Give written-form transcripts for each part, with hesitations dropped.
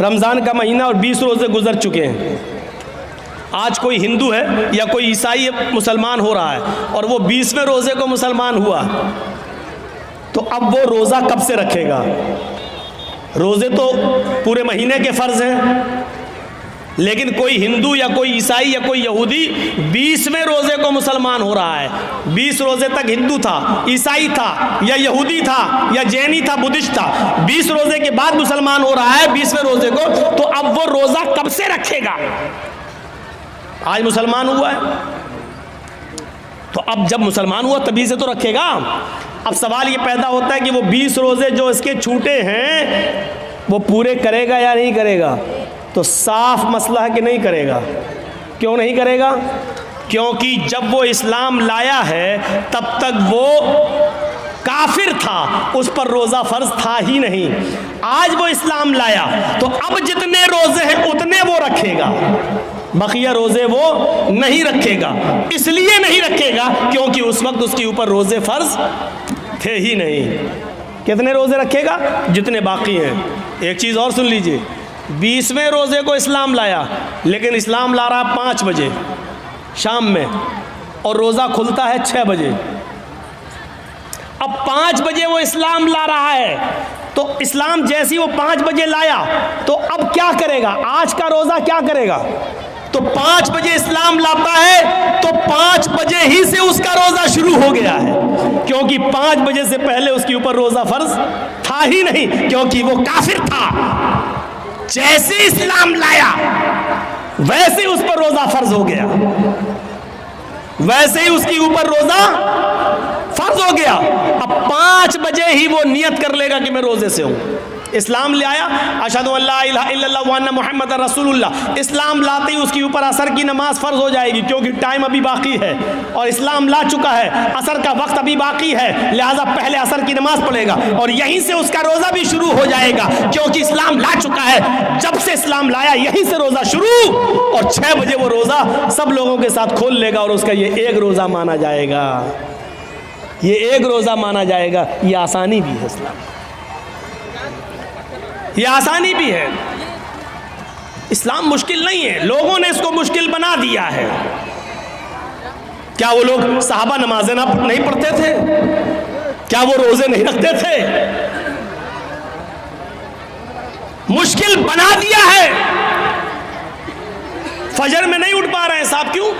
रमज़ान का महीना और 20 रोज़े गुजर चुके हैं। आज कोई हिंदू है या कोई ईसाई मुसलमान हो रहा है और वो 20वें रोज़े को मुसलमान हुआ, तो अब वो रोज़ा कब से रखेगा? रोज़े तो पूरे महीने के फ़र्ज़ हैं, लेकिन कोई हिंदू या कोई ईसाई या कोई यहूदी 20वें रोज़े को मुसलमान हो रहा है। 20 रोज़े तक हिंदू था, ईसाई था या यहूदी था या जैनी था, बुद्धिस्ट था, 20 रोज़े के बाद मुसलमान हो रहा है 20वें रोज़े को, तो अब वो रोज़ा कब से रखेगा? आज मुसलमान हुआ है तो अब जब मुसलमान हुआ तभी से तो रखेगा। अब सवाल ये पैदा होता है कि वो 20 रोज़े जो इसके छूटे हैं वो पूरे करेगा या नहीं करेगा? तो साफ मसला है कि नहीं करेगा। क्यों नहीं करेगा? क्योंकि जब वो इस्लाम लाया है तब तक वो काफिर था, उस पर रोज़ा फ़र्ज था ही नहीं। आज वो इस्लाम लाया तो अब जितने रोज़े हैं उतने वो रखेगा, बकिया रोज़े वो नहीं रखेगा। इसलिए नहीं रखेगा क्योंकि उस वक्त उसके ऊपर रोज़े फ़र्ज थे ही नहीं। कितने रोज़े रखेगा? जितने बाकी हैं। एक चीज़ और सुन लीजिए, 20वें रोज़े को इस्लाम लाया, लेकिन इस्लाम ला रहा है 5 बजे शाम में और रोज़ा खुलता है 6 बजे। अब 5 बजे वो इस्लाम ला रहा है, तो इस्लाम जैसी वो 5 बजे लाया तो अब क्या करेगा? आज का रोज़ा क्या करेगा? तो 5 बजे इस्लाम लाता है तो 5 बजे ही से उसका रोज़ा शुरू हो गया है, क्योंकि 5 बजे से पहले उसके ऊपर रोज़ा फ़र्ज था ही नहीं, क्योंकि वो काफिर था। जैसे इस्लाम लाया वैसे ही उस पर रोज़ा फ़र्ज हो गया, वैसे ही उसके ऊपर रोज़ा फ़र्ज हो गया। अब 5 बजे ही वो नियत कर लेगा कि मैं रोज़े से हूँ। इस्लाम ले आया, अशहदु अल्ला इलाहा इल्लल्लाह व अन्ना मुहम्मदर रसूलुल्लाह, इस्लाम लाते ही उसके ऊपर असर की नमाज फ़र्ज हो जाएगी, क्योंकि टाइम अभी बाकी है और इस्लाम ला चुका है, असर का वक्त अभी बाकी है, लिहाजा पहले असर की नमाज पढ़ेगा और यहीं से उसका रोज़ा भी शुरू हो जाएगा, क्योंकि इस्लाम ला चुका है। जब से इस्लाम लाया यहीं से रोज़ा शुरू, और 6 बजे वो रोज़ा सब लोगों के साथ खोल लेगा और उसका ये एक रोज़ा माना जाएगा, ये एक रोज़ा माना जाएगा। ये आसानी भी है इस्लाम, ये आसानी भी है। इस्लाम मुश्किल नहीं है, लोगों ने इसको मुश्किल बना दिया है। क्या वो लोग सहाबा नमाजें नहीं पढ़ते थे? क्या वो रोजे नहीं रखते थे? मुश्किल बना दिया है। फजर में नहीं उठ पा रहे हैं साहब, क्यों?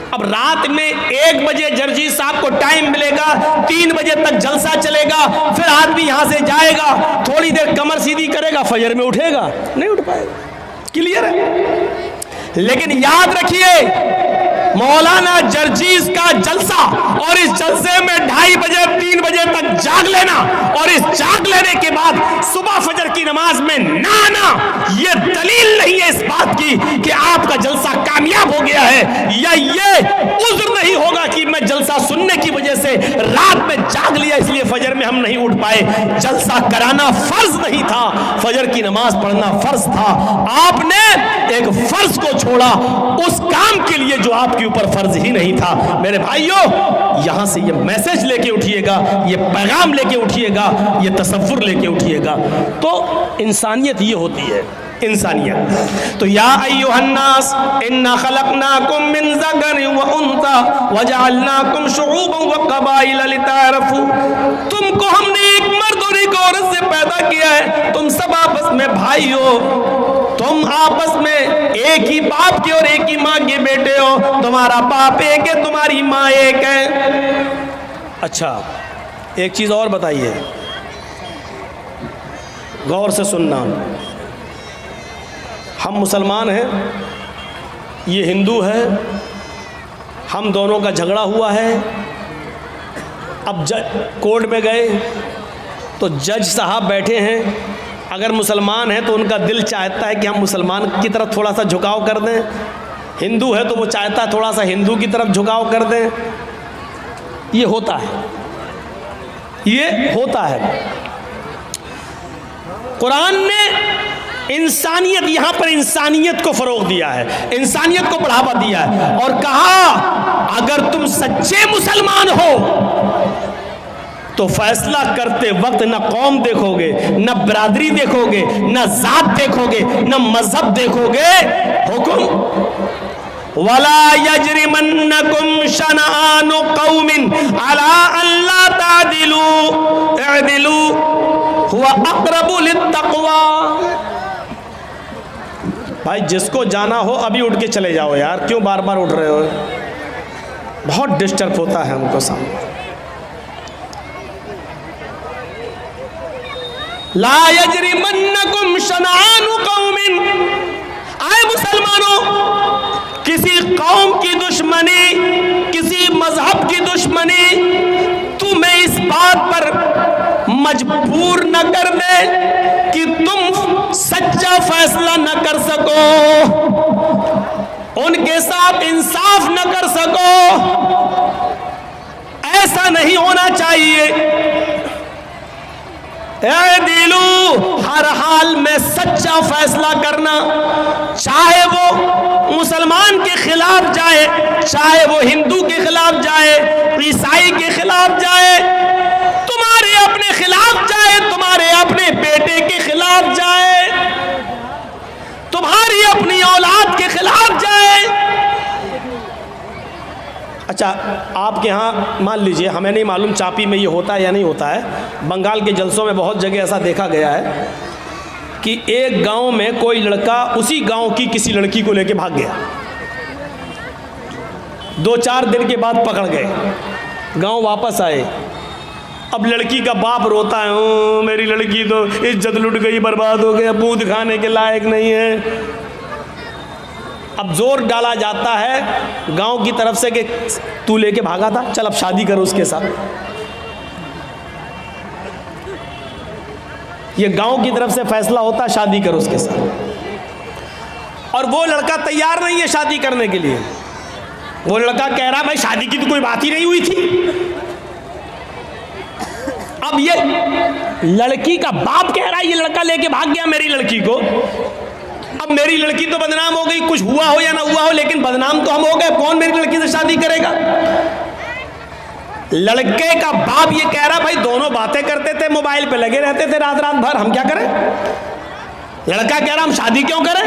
अब रात में 1 बजे जर्जी साहब को टाइम मिलेगा, 3 बजे तक जलसा चलेगा, फिर आदमी यहां से जाएगा, थोड़ी देर कमर सीधी करेगा, फजर में उठेगा? नहीं उठ पाएगा। क्लियर है? लेकिन याद रखिए, मौलाना जर्जीस का जलसा और इस जलसे में 2:30 बजे 3 बजे तक जाग लेना और इस जाग लेने के बाद सुबह फजर की नमाज में ना आना, ये दलील नहीं है इस बात की कि आपका जलसा कामयाब हो गया है, या ये उज़्र नहीं होगा कि मैं जलसा सुनने की वजह से रात में जाग लिया इसलिए फजर में हम नहीं उठ पाए। जलसा कराना फर्ज नहीं था, फजर की नमाज पढ़ना फर्ज था। आपने एक फर्ज को छोड़ा उस काम के लिए जो आपके ऊपर फर्ज ही नहीं था। मेरे भाइयों, यहां से ये मैसेज लेके उठिएगा, ये पैगाम लेके उठिएगा, ये तसव्वुर लेके उठिएगा। तो इंसानियत ये होती है, इंसानियत। तो या अय्युहन्नास इन्ना खलकनाकुम मिन ज़करिन व उन्सा व जअलनाकुम शुऊबन व कबाइल लितारफू, तुमको हमने एक मर्द और एक औरत से पैदा किया है, तुम सब आपस में भाई हो, तुम आपस में एक ही बाप के और एक ही माँ के बेटे हो, तुम्हारा बाप एक है, तुम्हारी माँ एक है। अच्छा, एक चीज और बताइए, गौर से सुनना। हम मुसलमान हैं, ये हिंदू है, हम दोनों का झगड़ा हुआ है। अब कोर्ट में गए तो जज साहब बैठे हैं, अगर मुसलमान है तो उनका दिल चाहता है कि हम मुसलमान की तरफ थोड़ा सा झुकाव कर दें, हिंदू है तो वो चाहता है थोड़ा सा हिंदू की तरफ झुकाव कर दें। ये होता है, ये होता है। कुरान ने इंसानियत, यहां पर इंसानियत को फरोग दिया है, इंसानियत को बढ़ावा दिया है और कहा अगर तुम सच्चे मुसलमान हो तो फैसला करते वक्त न कौम देखोगे, न बिरादरी देखोगे, न जात देखोगे, न मजहब देखोगे। हुक्म वला यजरिमन्नकुम शनआनु कौमिन अला अल्ला तादिलू इदिलू हुवा अक़रबु लित्तक़वा। भाई जिसको जाना हो अभी उठ के चले जाओ यार, क्यों बार बार उठ रहे हो? बहुत डिस्टर्ब होता है हमको सामने। ला यजरिमन्नकुम शनआनु कौमिन, आए मुसलमानों, किसी कौम की दुश्मनी, किसी मजहब की दुश्मनी तुम्हें इस बात पर मजबूर न कर दे कि तुम सच्चा फैसला न कर सको, उनके साथ इंसाफ न कर सको। ऐसा नहीं होना चाहिए। ऐ दिलू, हर हाल में सच्चा फैसला करना, चाहे वो मुसलमान के खिलाफ जाए, चाहे वो हिंदू के खिलाफ जाए, ईसाई के खिलाफ जाए, तुम्हारे अपने खिलाफ जाए, तुम्हारे अपने बेटे के खिलाफ जाए, तुम्हारी अपनी औलाद के खिलाफ जाए। अच्छा, आपके यहाँ मान लीजिए, हमें नहीं मालूम चापी में ये होता है या नहीं होता है, बंगाल के जलसों में बहुत जगह ऐसा देखा गया है कि एक गांव में कोई लड़का उसी गांव की किसी लड़की को लेके भाग गया। 2-4 दिन के बाद पकड़ गए, गांव वापस आए। अब लड़की का बाप रोता है, मेरी लड़की तो इज्जत लुट गई, बर्बाद हो गया, मुंह दिखाने के लायक नहीं है। अब जोर डाला जाता है गांव की तरफ से कि तू लेके भागा था, चल अब शादी करो उसके साथ। ये गांव की तरफ से फैसला होता है, शादी करो उसके साथ। और वो लड़का तैयार नहीं है शादी करने के लिए। वो लड़का कह रहा है भाई शादी की तो कोई बात ही नहीं हुई थी। अब ये लड़की का बाप कह रहा है ये लड़का लेके भाग गया मेरी लड़की को। अब मेरी लड़की तो बदनाम हो गई, कुछ हुआ हो या ना हुआ हो, लेकिन बदनाम तो हम हो गए। कौन मेरी लड़की से शादी करेगा? लड़के का बाप ये कह रहा भाई दोनों बातें करते थे, मोबाइल पे लगे रहते थे रात रात भर, हम क्या करें? लड़का कह रहा हम शादी क्यों करें,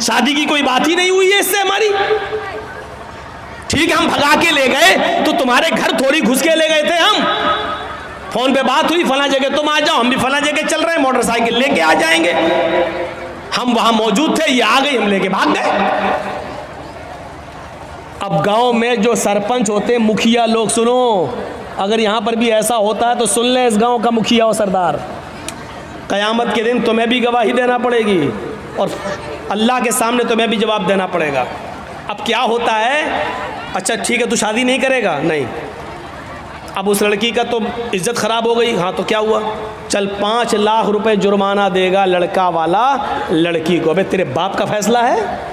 शादी की कोई बात ही नहीं हुई है इससे हमारी। ठीक है, हम भगा के ले गए तो तुम्हारे घर थोड़ी घुस के ले गए थे हम। फोन पे बात हुई, फला जगह तुम आ जाओ, हम भी फला जगह चल रहे हैं, मोटरसाइकिल लेके आ जाएंगे। हम वहां मौजूद थे, ये आ गई, हम लेके भाग गए। अब गांव में जो सरपंच होते हैं, मुखिया लोग, सुनो, अगर यहां पर भी ऐसा होता है तो सुन ले इस गांव का मुखिया और सरदार, कयामत के दिन तुम्हें भी गवाही देना पड़ेगी और अल्लाह के सामने तुम्हें भी जवाब देना पड़ेगा। अब क्या होता है, अच्छा ठीक है तू शादी नहीं करेगा, नहीं, अब उस लड़की का तो इज्जत ख़राब हो गई, हाँ तो क्या हुआ, चल 5 लाख रुपए जुर्माना देगा लड़का वाला लड़की को। अबे तेरे बाप का फैसला है?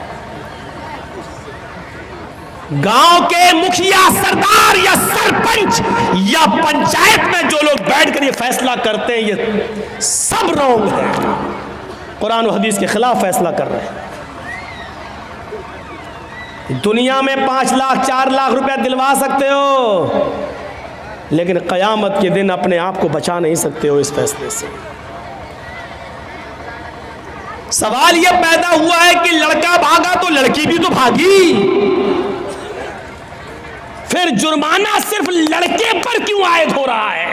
गांव के मुखिया, सरदार या सरपंच या पंचायत में जो लोग बैठकर ये फैसला करते हैं, ये सब रॉन्ग है, कुरान और हदीस के खिलाफ फैसला कर रहे हैं। दुनिया में 5 लाख 4 लाख रुपया दिलवा सकते हो, लेकिन क़यामत के दिन अपने आप को बचा नहीं सकते हो इस फैसले से। सवाल यह पैदा हुआ है कि लड़का भागा तो लड़की भी तो भागी, फिर जुर्माना सिर्फ लड़के पर क्यों आयद हो रहा है?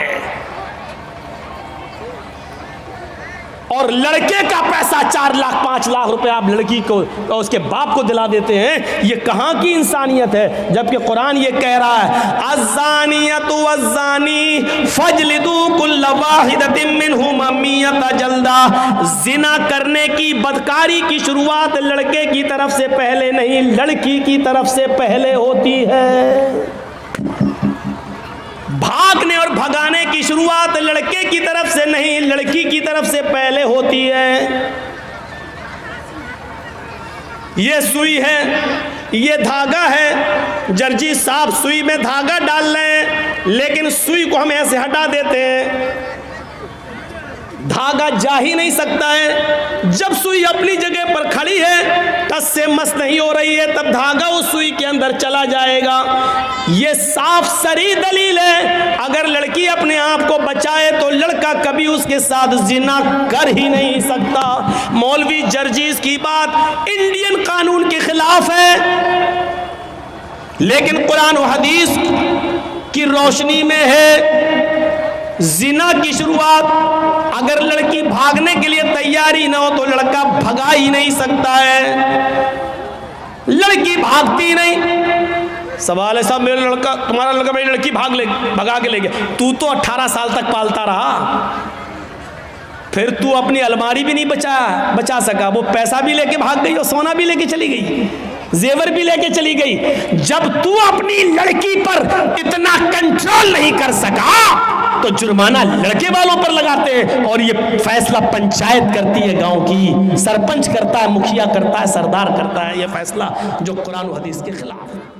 और लड़के का पैसा 4 लाख 5 लाख रुपए आप लड़की को और उसके बाप को दिला देते हैं, ये कहां की इंसानियत है? जबकि कुरान ये कह रहा है अज़्ज़ानियतु वज़्ज़ानी फजलिदू कुल्ल वाहिदतिन मिनहुमा मियता जल्दा। जिना करने की, बदकारी की शुरुआत लड़के की तरफ से पहले नहीं, लड़की की तरफ से पहले होती है। भागने और भगाने की शुरुआत लड़के की तरफ से नहीं, लड़की की तरफ से पहले होती है। ये सुई है, ये धागा है, जर्जी साहब सुई में धागा डाल रहे हैं, लेकिन सुई को हम ऐसे हटा देते हैं, धागा जा ही नहीं सकता है। जब सुई अपनी जगह पर खड़ी है कस से मस नहीं हो रही है तब धागा उस सुई के अंदर चला जाएगा। ये साफ सरी दलील है, अगर लड़की अपने आप को बचाए तो लड़का कभी उसके साथ जिना कर ही नहीं सकता। मौलवी जर्जीस की बात इंडियन कानून के खिलाफ है, लेकिन कुरान और हदीस की रोशनी में है। जिना की शुरुआत अगर लड़की भागने के लिए तैयारी ना हो तो लड़का भगा ही नहीं सकता है। लड़की भागती नहीं। सवाल है साहब, मेरा लड़का, तुम्हारा लड़का मेरी लड़की भगा के ले गया, तू तो 18 साल तक पालता रहा, फिर तू अपनी अलमारी भी नहीं बचा सका। वो पैसा भी लेके भाग गई और सोना भी लेके चली गई, जेवर भी लेके चली गई। जब तू अपनी लड़की पर इतना कंट्रोल नहीं कर सका तो जुर्माना लड़के वालों पर लगाते हैं, और ये फैसला पंचायत करती है, गांव की सरपंच करता है, मुखिया करता है, सरदार करता है ये फैसला जो कुरान और हदीस के खिलाफ है।